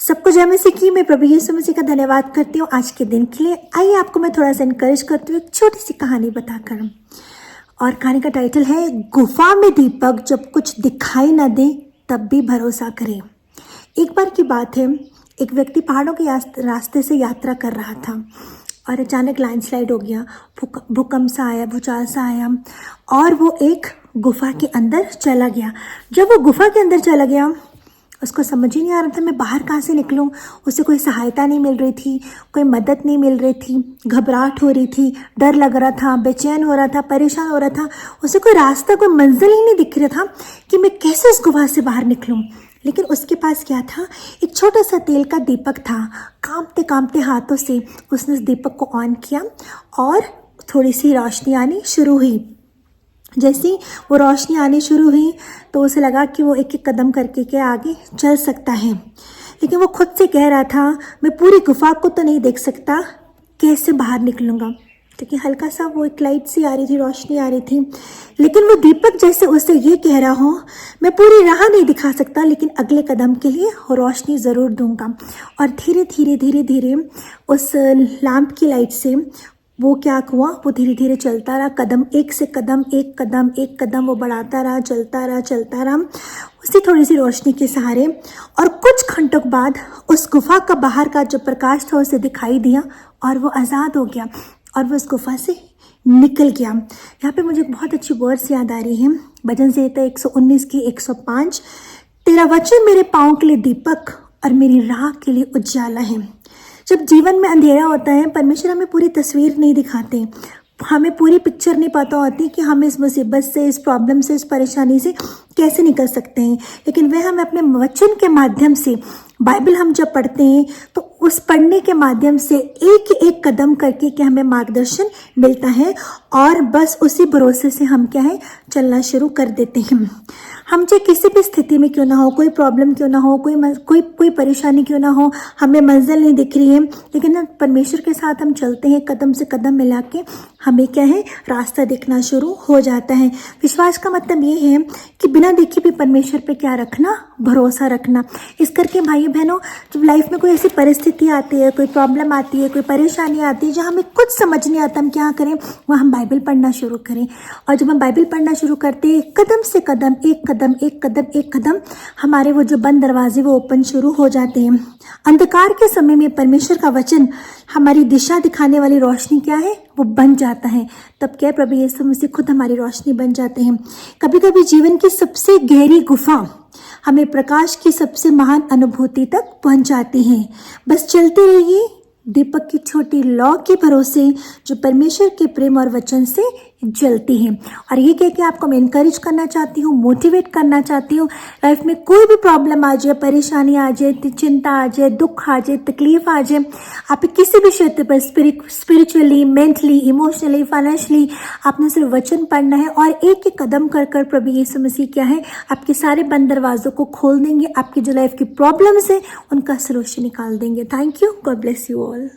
सबको जय मसीह की। मैं प्रभु यीशु मसीह का धन्यवाद करती हूँ आज के दिन के लिए। आइए आपको मैं थोड़ा सा इनकरेज करती हूँ एक छोटी सी कहानी बताकर। और कहानी का टाइटल है गुफा में दीपक, जब कुछ दिखाई न दे तब भी भरोसा करें। एक बार की बात है, एक व्यक्ति पहाड़ों के रास्ते से यात्रा कर रहा था और अचानक लैंडस्लाइड हो गया, भूकंप सा आया, भूचाल सा आया और वो एक गुफा के अंदर चला गया। जब वो गुफा के अंदर चला गया उसको समझ ही नहीं आ रहा था मैं बाहर कहाँ से निकलूँ। उसे कोई सहायता नहीं मिल रही थी, कोई मदद नहीं मिल रही थी, घबराहट हो रही थी, डर लग रहा था, बेचैन हो रहा था, परेशान हो रहा था। उसे कोई रास्ता, कोई मंजिल ही नहीं दिख रहा था कि मैं कैसे उस गुफा से बाहर निकलूँ। लेकिन उसके पास क्या था, एक छोटा सा तेल का दीपक था। कांपते कांपते हाथों से उसने उस दीपक को ऑन किया और थोड़ी सी रोशनी आनी शुरू हुई। जैसे वो रोशनी आनी शुरू हुई तो उसे लगा कि वो एक एक कदम करके के आगे चल सकता है। लेकिन वो खुद से कह रहा था मैं पूरी गुफा को तो नहीं देख सकता, कैसे बाहर निकलूँगा, क्योंकि हल्का सा वो एक लाइट सी आ रही थी, रोशनी आ रही थी। लेकिन वो दीपक जैसे उसे ये कह रहा हो मैं पूरी राह नहीं दिखा सकता, लेकिन अगले कदम के लिए रोशनी ज़रूर दूंगा। और धीरे धीरे धीरे धीरे उस लैंप की लाइट से वो क्या हुआ, वो धीरे धीरे चलता रहा, कदम एक से कदम, एक कदम एक कदम वो बढ़ाता रहा, चलता रहा उसी थोड़ी सी रोशनी के सहारे। और कुछ घंटों बाद उस गुफा का बाहर का जो प्रकाश था उसे दिखाई दिया और वो आज़ाद हो गया और वो उस गुफा से निकल गया। यहाँ पे मुझे बहुत अच्छी वर्ड्स याद आ रही हैं। भजन संहिता 119 की 105, तेरा वचन मेरे पाँव के लिए दीपक और मेरी राह के लिए उजाला है। जब जीवन में अंधेरा होता है, परमेश्वर हमें पूरी तस्वीर नहीं दिखाते, हमें पूरी पिक्चर नहीं पता होती कि हम इस मुसीबत से, इस प्रॉब्लम से, इस परेशानी से कैसे निकल सकते हैं। लेकिन वह हमें अपने वचन के माध्यम से, बाइबल हम जब पढ़ते हैं तो उस पढ़ने के माध्यम से एक एक कदम करके कि हमें मार्गदर्शन मिलता है और बस उसी भरोसे से हम क्या है चलना शुरू कर देते हैं। हम चाहे किसी भी स्थिति में क्यों ना हो, कोई प्रॉब्लम क्यों ना हो, कोई परेशानी क्यों ना हो, हमें मंजिल नहीं दिख रही है, लेकिन परमेश्वर के साथ हम चलते हैं, कदम से कदम मिला के हमें क्या है रास्ता दिखना शुरू हो जाता है। विश्वास का मतलब ये है कि बिना देखे भी परमेश्वर पे क्या रखना, भरोसा रखना। इस करके भाई बहनों, जब लाइफ में कोई ऐसी परिस्थिति आती है, कोई प्रॉब्लम आती है, कोई परेशानी आती है जहाँ हमें कुछ समझ नहीं आता हम क्या करें, वहाँ हम बाइबल पढ़ना शुरू करें। और जब हम बाइबल पढ़ना शुरू करते हैं, कदम से कदम, एक कदम हमारे वो जो बंद दरवाजे वो ओपन शुरू हो जाते हैं। अंधकार के समय में परमेश्वर का वचन हमारी दिशा दिखाने वाली रोशनी क्या है, वो बन जाता है। तब क्या प्रभु यीशु मसीह खुद हमारी रोशनी बन जाते हैं। कभी कभी जीवन की सबसे गहरी गुफा हमें प्रकाश की सबसे महान अनुभूति तक पहुंचाती है। बस चलते रहिए दीपक की छोटी लौ के भरोसे जो परमेश्वर के प्रेम और वचन से जलती है। और ये कह के आपको मैं इनकरेज करना चाहती हूँ, मोटिवेट करना चाहती हूँ। लाइफ में कोई भी प्रॉब्लम आ जाए, परेशानी आ जाए, चिंता आ जाए, दुख आ जाए, तकलीफ आ जाए, आप किसी भी क्षेत्र पर स्पिरिचुअली, मेंटली, इमोशनली, फाइनेंशियली आपने सिर्फ वचन पढ़ना है और एक एक कदम कर कर प्रभु यीशु मसीह क्या है आपके सारे बंद दरवाजों को खोल देंगे। आपकी जो लाइफ की प्रॉब्लम्स है उनका सलूशन निकाल देंगे। Thank you, God bless you all.